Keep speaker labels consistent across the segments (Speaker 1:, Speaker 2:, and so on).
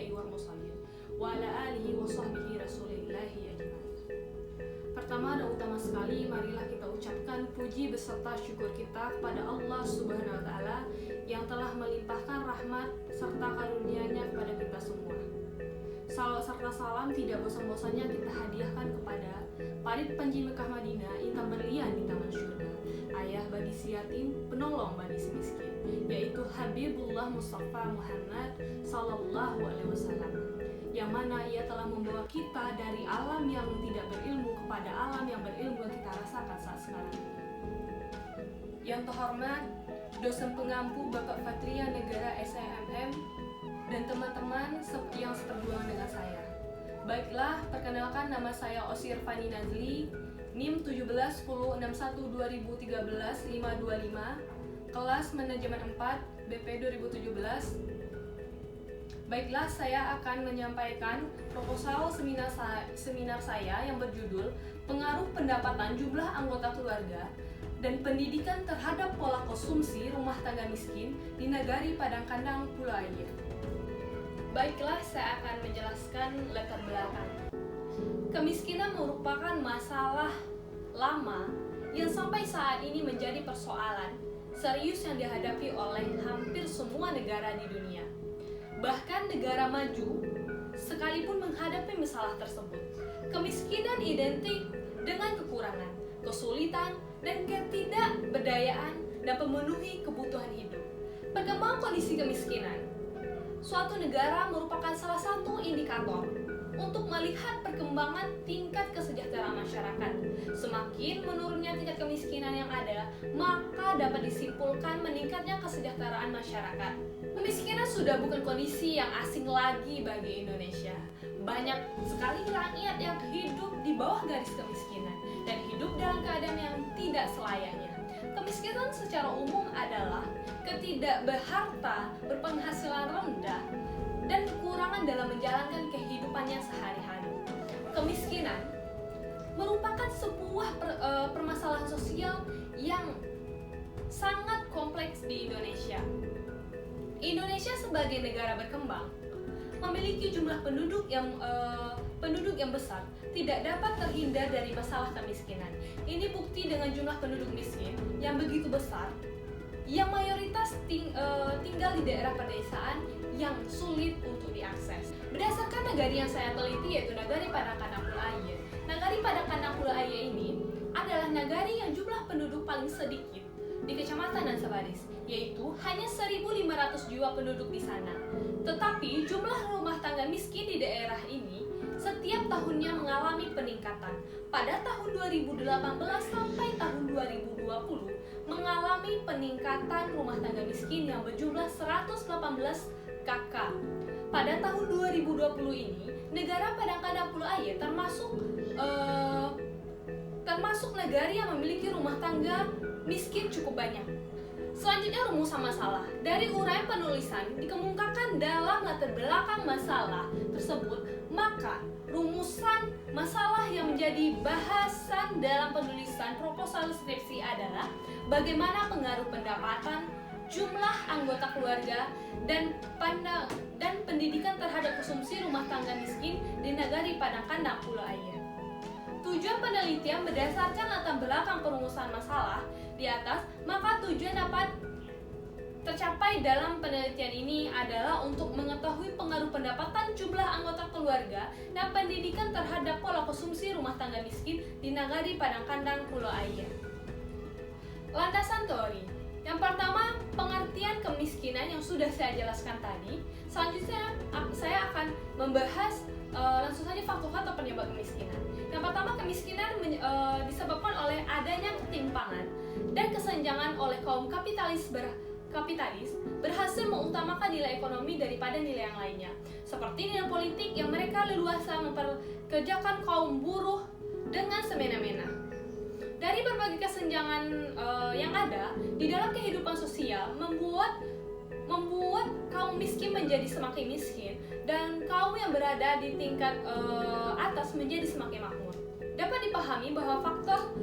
Speaker 1: anbiya'i wal mursalin wa ala alihi wa sahbihi rasulillahi ajma'in. Pertama dan utama sekali, marilah kita ucapkan puji beserta syukur kita kepada Allah Subhanahu wa taala yang telah melimpahkan rahmat serta karunia-Nya kepada kita semua. Salawat serta salam tidak bosan-bosannya kita hadiahkan kepada Parit Panji Mekah Madinah, intan berlian di taman syurga, ayah bagi si yatim, penolong bagi si miskin, yaitu Habibullah Mustafa Muhammad Sallallahu Alaihi Wasallam, yang mana ia telah membawa kita dari alam yang tidak berilmu kepada alam yang berilmu yang kita rasakan saat sekarang ini. Yang terhormat dosen pengampu Bapak Fatria Negara SIMM dan teman-teman yang seperjuangan dengan saya. Baiklah, perkenalkan, nama saya Osir Fani Nazli, NIM 1710612013-525, kelas manajemen 4, BP 2017. Baiklah, saya akan menyampaikan proposal seminar saya yang berjudul Pengaruh Pendapatan Jumlah Anggota Keluarga dan Pendidikan Terhadap Pola Konsumsi Rumah Tangga Miskin di Nagari Padang Kandang Pulau Air. Baiklah, saya akan menjelaskan latar belakang. Kemiskinan merupakan masalah lama yang sampai saat ini menjadi persoalan serius yang dihadapi oleh hampir semua negara di dunia. Bahkan negara maju sekalipun menghadapi masalah tersebut. Kemiskinan identik dengan kekurangan, kesulitan, dan ketidakberdayaan dan memenuhi kebutuhan hidup. Perkembangan kondisi kemiskinan suatu negara merupakan salah satu indikator untuk melihat perkembangan tingkat kesejahteraan masyarakat. Semakin menurunnya tingkat kemiskinan yang ada, maka dapat disimpulkan meningkatnya kesejahteraan masyarakat. Kemiskinan sudah bukan kondisi yang asing lagi bagi Indonesia. Banyak sekali rakyat yang hidup di bawah garis kemiskinan dan hidup dalam keadaan yang tidak selayaknya. Kemiskinan secara umum adalah ketidakberharta, berpenghasilan rendah, dan kekurangan dalam menjalankan kehidupannya sehari-hari. Kemiskinan merupakan sebuah permasalahan sosial yang sangat kompleks di Indonesia. Indonesia sebagai negara berkembang memiliki jumlah penduduk yang besar, tidak dapat terhindar dari masalah kemiskinan. Ini bukti dengan jumlah penduduk miskin yang begitu besar, yang mayoritas tinggal di daerah pedesaan yang sulit untuk diakses. Berdasarkan nagari yang saya teliti, yaitu Nagari Padang Kandang Pulau Air. Nagari Padang Kandang Pulau Air ini adalah nagari yang jumlah penduduk paling sedikit di Kecamatan Nansabaris, yaitu hanya 1.500 jiwa penduduk di sana. Tetapi jumlah rumah tangga miskin di daerah ini setiap tahunnya mengalami peningkatan. Pada tahun 2018 sampai tahun 2020 mengalami peningkatan rumah tangga miskin yang berjumlah 118 KK. Pada tahun 2020 ini, negara Padang Kandang Pulau Air termasuk negara yang memiliki rumah tangga miskin cukup banyak. Selanjutnya, rumusan masalah. Dari uraian penulisan dikemukakan dalam latar belakang masalah tersebut, maka rumusan masalah yang menjadi bahasan dalam penulisan proposal skripsi adalah bagaimana pengaruh pendapatan, jumlah anggota keluarga, dan pendidikan terhadap konsumsi rumah tangga miskin di Nagari Padang Kandang Pulau Air. Tujuan penelitian berdasarkan latar belakang perumusan masalah di atas, maka tujuan dapat tercapai dalam penelitian ini adalah untuk mengetahui pengaruh pendapatan, jumlah anggota keluarga, dan pendidikan terhadap pola konsumsi rumah tangga miskin di Nagari Padang Kandang Pulau Air. Landasan teori. Yang pertama, pengertian kemiskinan yang sudah saya jelaskan tadi. Selanjutnya, saya akan membahas langsung saja faktor atau penyebab kemiskinan. Yang pertama, kemiskinan disebabkan oleh adanya ketimpangan dan kesenjangan oleh kaum kapitalis berhasil mengutamakan nilai ekonomi daripada nilai yang lainnya, seperti nilai politik yang mereka leluasa memperkerjakan kaum buruh dengan semena-mena. Dari berbagai kesenjangan yang ada di dalam kehidupan sosial membuat kaum miskin menjadi semakin miskin dan kaum yang berada di tingkat atas menjadi semakin makmur. Dapat dipahami bahwa faktor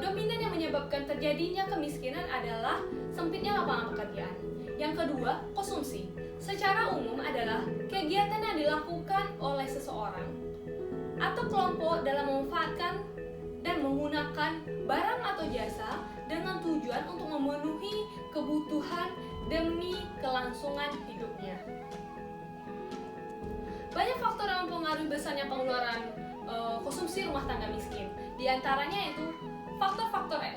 Speaker 1: dominan yang menyebabkan terjadinya kemiskinan adalah sempitnya lapangan pekerjaan. Yang kedua, konsumsi. Secara umum adalah kegiatan yang dilakukan dilakukan oleh seseorang atau kelompok dalam memanfaatkan dan menggunakan barang atau jasa dengan tujuan untuk memenuhi kebutuhan demi kelangsungan hidupnya. Banyak faktor yang mempengaruhi besarnya pengeluaran konsumsi rumah tangga miskin. Di antaranya yaitu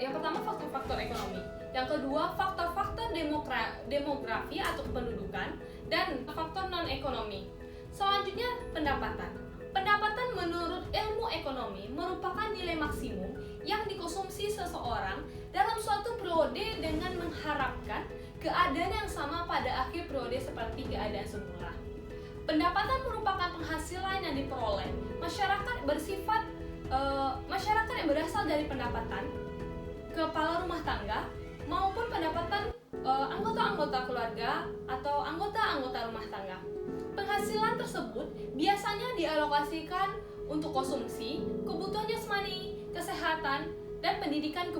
Speaker 1: yang pertama faktor-faktor ekonomi, yang kedua faktor-faktor demografi atau kependudukan, dan faktor non-ekonomi. Selanjutnya pendapatan. Pendapatan menurut ilmu ekonomi merupakan nilai maksimum yang dikonsumsi seseorang dalam suatu periode dengan mengharapkan keadaan yang sama pada akhir periode seperti keadaan semula. Pendapatan merupakan penghasilan yang diperoleh masyarakat yang berasal dari pendapatan kepala rumah tangga maupun pendapatan anggota-anggota keluarga atau anggota-anggota rumah tangga. Penghasilan tersebut biasanya dialokasikan untuk konsumsi, kebutuhan jasmani, kesehatan, dan pendidikan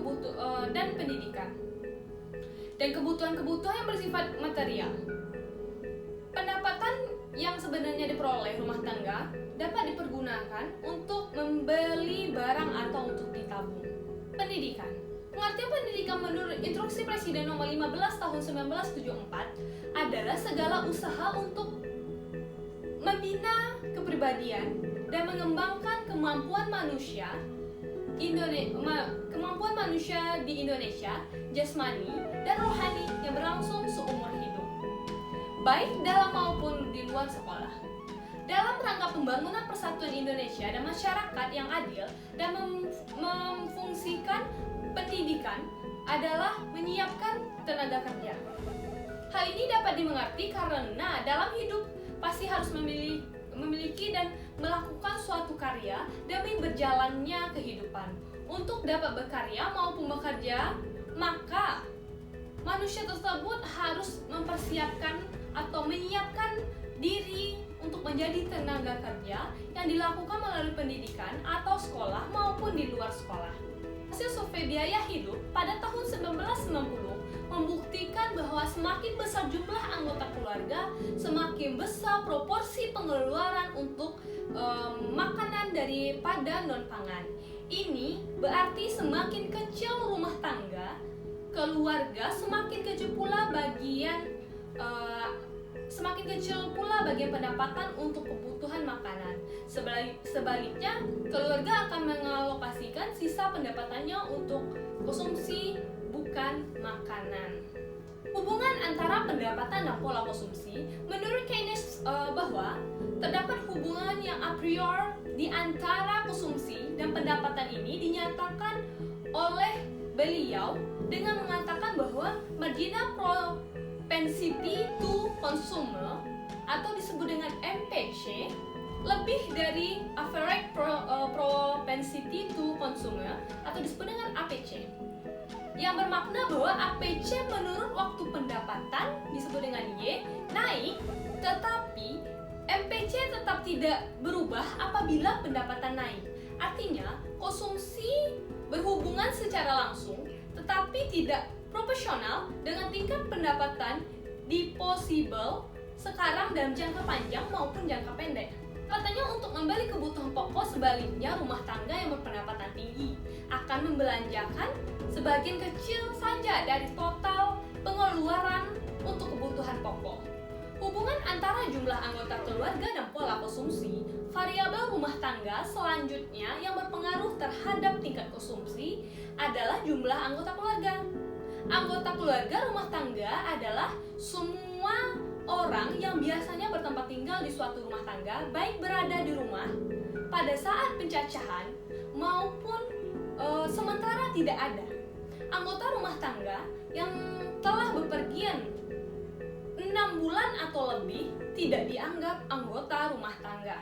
Speaker 1: dan kebutuhan-kebutuhan yang bersifat material. Pendapatan yang sebenarnya diperoleh rumah tangga dapat dipergunakan untuk membeli barang atau untuk ditabung. Pendidikan. Pengertian pendidikan menurut Instruksi Presiden Nomor 15 Tahun 1974 adalah segala usaha untuk membina kepribadian dan mengembangkan kemampuan manusia di Indonesia, jasmani dan rohani yang berlangsung seumur hidup, baik dalam maupun di luar sekolah. Dalam rangka pembangunan persatuan Indonesia dan masyarakat yang adil dan memfungsikan pendidikan adalah menyiapkan tenaga kerja. Hal ini dapat dimengerti karena dalam hidup pasti harus memiliki dan melakukan suatu karya demi berjalannya kehidupan. Untuk dapat berkarya maupun bekerja, maka manusia tersebut harus mempersiapkan atau menyiapkan diri untuk menjadi tenaga kerja yang dilakukan melalui pendidikan atau sekolah maupun di luar sekolah. Hasil survei biaya hidup pada tahun 1990 membuktikan bahwa semakin besar jumlah anggota keluarga, semakin besar proporsi pengeluaran untuk makanan daripada non-pangan. Ini berarti semakin kecil rumah tangga, keluarga, semakin kecil pula bagian pendapatan untuk kebutuhan makanan. Sebaliknya, keluarga akan mengalokasikan sisa pendapatannya untuk konsumsi, bukan makanan. Hubungan antara pendapatan dan pola konsumsi, menurut Keynes bahwa terdapat hubungan yang a priori di antara konsumsi dan pendapatan ini dinyatakan oleh beliau dengan mengatakan bahwa marginal propensity to consumer atau disebut dengan MPC lebih dari average propensity to consumer atau disebut dengan APC, yang bermakna bahwa APC menurut waktu pendapatan disebut dengan Y naik, tetapi MPC tetap tidak berubah apabila pendapatan naik. Artinya konsumsi berhubungan secara langsung tetapi tidak proporsional dengan tingkat pendapatan disposable sekarang dalam jangka panjang maupun jangka pendek. Katanya untuk membeli kebutuhan pokok, sebaliknya rumah tangga yang berpendapatan tinggi akan membelanjakan sebagian kecil saja dari total pengeluaran untuk kebutuhan pokok. Hubungan antara jumlah anggota keluarga dan pola konsumsi, variabel rumah tangga selanjutnya yang berpengaruh terhadap tingkat konsumsi adalah jumlah anggota keluarga. Anggota keluarga rumah tangga adalah semua orang yang biasanya bertempat tinggal di suatu rumah tangga, baik berada di rumah pada saat pencacahan maupun sementara tidak ada. Anggota rumah tangga yang telah bepergian 6 bulan atau lebih tidak dianggap anggota rumah tangga.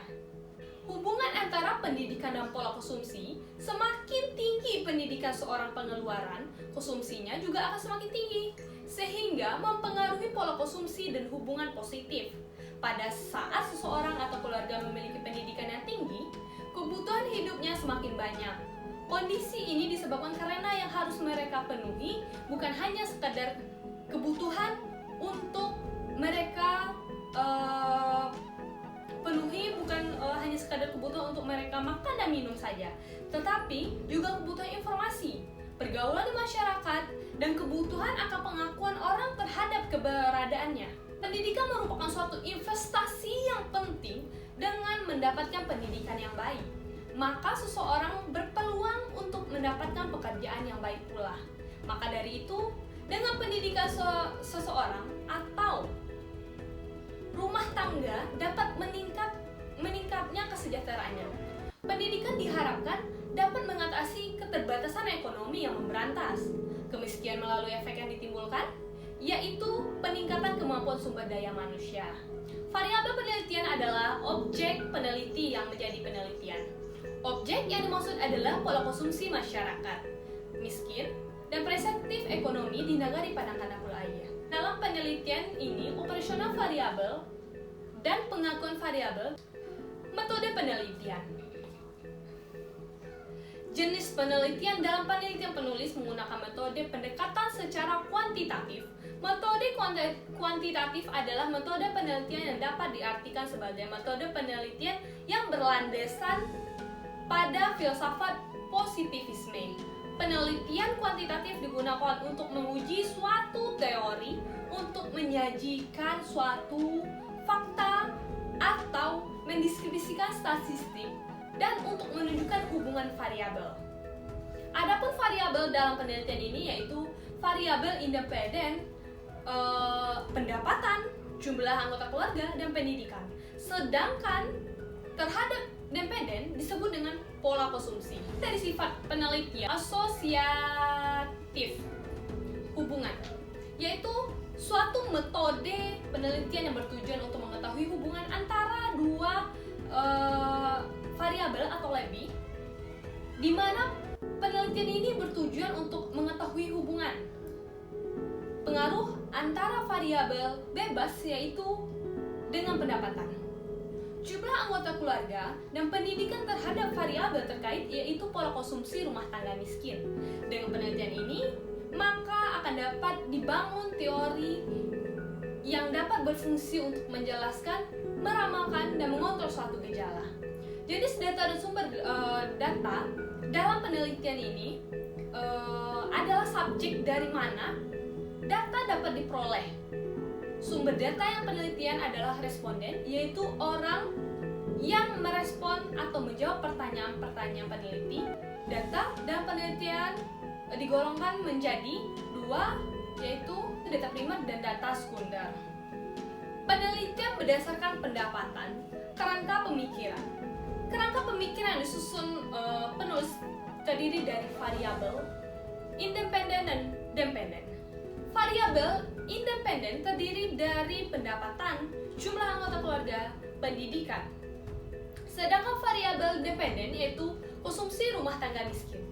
Speaker 1: Hubungan antara pendidikan dan pola konsumsi, semakin tinggi pendidikan seorang, pengeluaran konsumsinya juga akan semakin tinggi, sehingga mempengaruhi pola konsumsi dan hubungan positif. Pada saat seseorang atau keluarga memiliki pendidikan yang tinggi, kebutuhan hidupnya semakin banyak. Kondisi ini disebabkan karena yang harus mereka penuhi bukan hanya sekadar kebutuhan untuk mereka penuhi mereka makan dan minum saja, tetapi juga kebutuhan informasi, pergaulan di masyarakat, dan kebutuhan akan pengakuan orang terhadap keberadaannya. Pendidikan merupakan suatu investasi yang penting. Dengan mendapatkan pendidikan yang baik, maka seseorang berpeluang untuk mendapatkan pekerjaan yang baik pula. Maka dari itu, dengan pendidikan seseorang atau rumah tangga dapat meningkatnya kesejahteraannya. Pendidikan diharapkan dapat mengatasi keterbatasan ekonomi yang memberantas kemiskinan melalui efek yang ditimbulkan, yaitu peningkatan kemampuan sumber daya manusia. Variabel penelitian adalah objek peneliti yang menjadi penelitian. Objek yang dimaksud adalah pola konsumsi masyarakat miskin dan perspektif ekonomi di negara Padang Kanakulaia. Dalam penelitian ini, operasional variabel dan pengakuan variabel. Metode penelitian. Jenis penelitian. Dalam penelitian, penulis menggunakan metode pendekatan secara kuantitatif. Metode kuantitatif adalah metode penelitian yang dapat diartikan sebagai metode penelitian yang berlandaskan pada filsafat positivisme. Penelitian kuantitatif digunakan untuk menguji suatu teori, untuk menyajikan suatu fakta atau mendeskripsikan statistik, dan untuk menunjukkan hubungan variabel. Adapun variabel dalam penelitian ini yaitu variabel independen, pendapatan, jumlah anggota keluarga, dan pendidikan. Sedangkan terhadap dependen disebut dengan pola konsumsi. Dari sifat penelitian asosiatif hubungan, yaitu suatu metode penelitian yang bertujuan untuk mengetahui hubungan antara dua variabel atau lebih, di mana penelitian ini bertujuan untuk mengetahui hubungan pengaruh antara variabel bebas yaitu dengan pendapatan, jumlah anggota keluarga, dan pendidikan terhadap variabel terkait yaitu pola konsumsi rumah tangga miskin. Dengan penelitian ini, maka akan dapat dibangun teori yang dapat berfungsi untuk menjelaskan, meramalkan, dan mengontrol suatu gejala. Jenis data dan sumber data dalam penelitian ini adalah subjek dari mana data dapat diperoleh. Sumber data yang penelitian adalah responden, yaitu orang yang merespon atau menjawab pertanyaan-pertanyaan peneliti. Data dan penelitian digolongkan menjadi dua, yaitu data primer dan data sekunder. Penelitian berdasarkan pendapatan, kerangka pemikiran. Kerangka pemikiran disusun penulis terdiri dari variabel independen dan dependen. Variabel independen terdiri dari pendapatan, jumlah anggota keluarga, pendidikan. Sedangkan variabel dependen yaitu konsumsi rumah tangga miskin.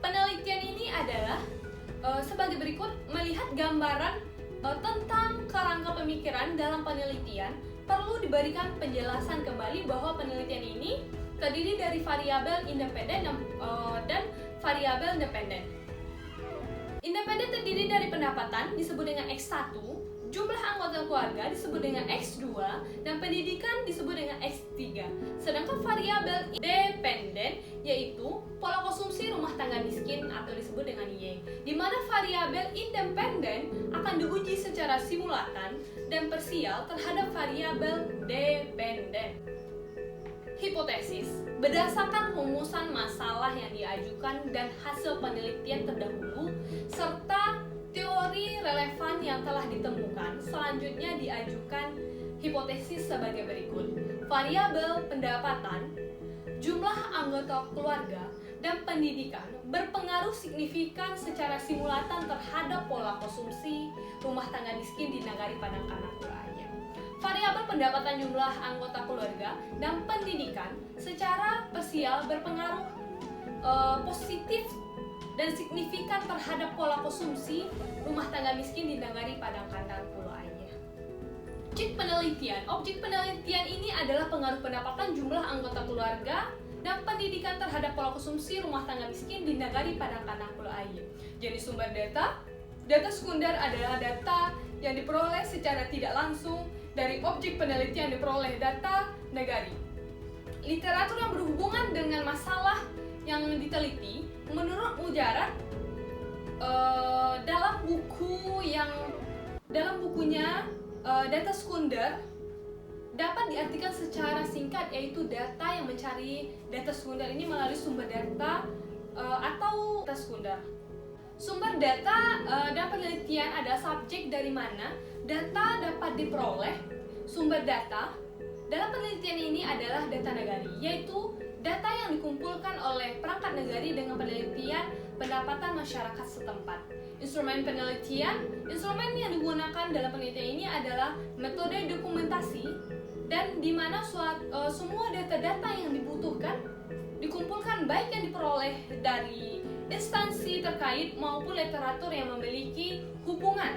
Speaker 1: Penelitian ini adalah sebagai berikut: melihat gambaran tentang kerangka pemikiran dalam penelitian, perlu diberikan penjelasan kembali bahwa penelitian ini terdiri dari variabel independen dan variabel dependen. Independen terdiri dari pendapatan disebut dengan X1, jumlah anggota keluarga disebut dengan X2, dan pendidikan disebut dengan X3. Sedangkan variabel dependen yaitu pola konsumsi rumah tangga miskin atau disebut dengan Y, di mana variabel independen akan diuji secara simulatan dan parsial terhadap variabel dependen. Hipotesis berdasarkan rumusan masalah yang diajukan dan hasil penelitian terdahulu serta teori relevan yang telah ditemukan. Selanjutnya diajukan hipotesis sebagai berikut: variabel pendapatan, jumlah anggota keluarga, dan pendidikan berpengaruh signifikan secara simulatan terhadap pola konsumsi rumah tangga miskin di Nagari Padang Kanakulaia. Variabel pendapatan, jumlah anggota keluarga, dan pendidikan secara parsial berpengaruh positif dan signifikan terhadap pola konsumsi rumah tangga miskin di Nagari Padang Kanakulaia. Objek penelitian. Objek penelitian ini adalah pengaruh pendapatan, jumlah anggota keluarga, dan pendidikan terhadap pola konsumsi rumah tangga miskin di Nagari Padang Kanakulaia. Jenis sumber data. Data sekunder adalah data yang diperoleh secara tidak langsung dari objek penelitian diperoleh data nagari. literatur yang berhubungan dengan masalah yang diteliti, menurut Mujarad dalam bukunya data sekunder dapat diartikan secara singkat, yaitu data yang mencari data sekunder ini melalui sumber data atau data sekunder. Sumber data dalam penelitian adalah subjek dari mana data dapat diperoleh. Sumber data dalam penelitian ini adalah data nagari, yaitu data yang dikumpulkan oleh perangkat nagari dengan penelitian pendapatan masyarakat setempat. Instrumen yang digunakan dalam penelitian ini adalah metode dokumentasi, dan di mana semua data-data yang dibutuhkan dikumpulkan, baik yang diperoleh dari instansi terkait maupun literatur yang memiliki hubungan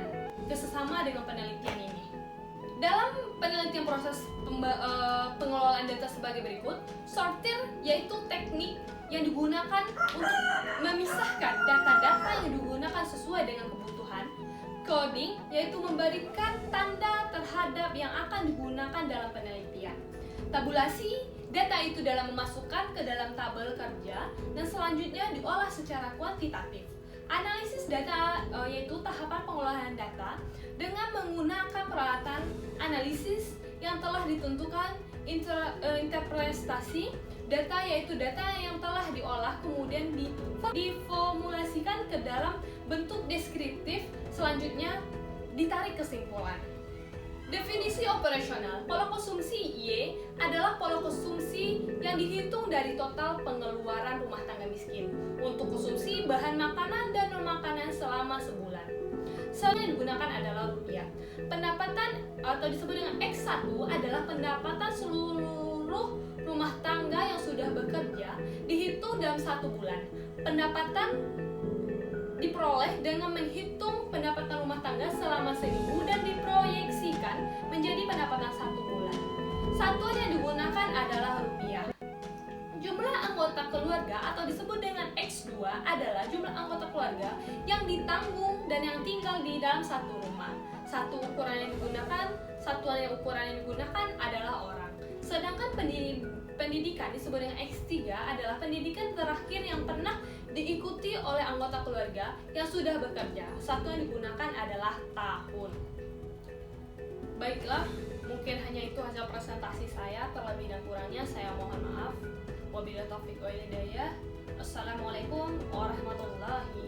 Speaker 1: bersama dengan penelitian ini. Dalam penelitian proses pengelolaan data sebagai berikut. Sortir yaitu teknik yang digunakan untuk memisahkan data-data yang digunakan sesuai dengan kebutuhan. Coding yaitu memberikan tanda terhadap yang akan digunakan dalam penelitian. Tabulasi, data itu dalam memasukkan ke dalam tabel kerja dan selanjutnya diolah secara kuantitatif. Analisis data yaitu tahapan pengolahan data dengan menggunakan peralatan analisis yang telah ditentukan. Interpretasi data yaitu data yang telah diolah kemudian diformulasikan ke dalam bentuk deskriptif, selanjutnya ditarik kesimpulan. Definisi operasional, pola konsumsi Y adalah pola konsumsi yang dihitung dari total pengeluaran rumah tangga miskin untuk konsumsi bahan makanan dan non-makanan selama sebulan. Sel yang digunakan adalah rupiah. Pendapatan atau disebut dengan X1 adalah pendapatan seluruh rumah tangga yang sudah bekerja dihitung dalam 1 bulan. Pendapatan diperoleh dengan menghitung pendapatan rumah tangga selama seminggu dan diproyeksikan menjadi pendapatan 1 bulan. Satuan yang digunakan adalah rupiah. Jumlah anggota keluarga atau disebut dengan X2 adalah jumlah anggota keluarga yang ditanggung dan yang tinggal di dalam satu rumah. Satuan yang ukuran yang digunakan adalah orang. Sedangkan pendidikan disebut dengan X3 adalah pendidikan terakhir yang pernah diikuti oleh anggota keluarga yang sudah bekerja. Satuan yang digunakan adalah tahun. Baiklah, mungkin hanya itu hasil presentasi saya. Terlebih dan kurangnya saya mohon maaf. Wabillahi taufiq wal hidayah. Assalamualaikum warahmatullahi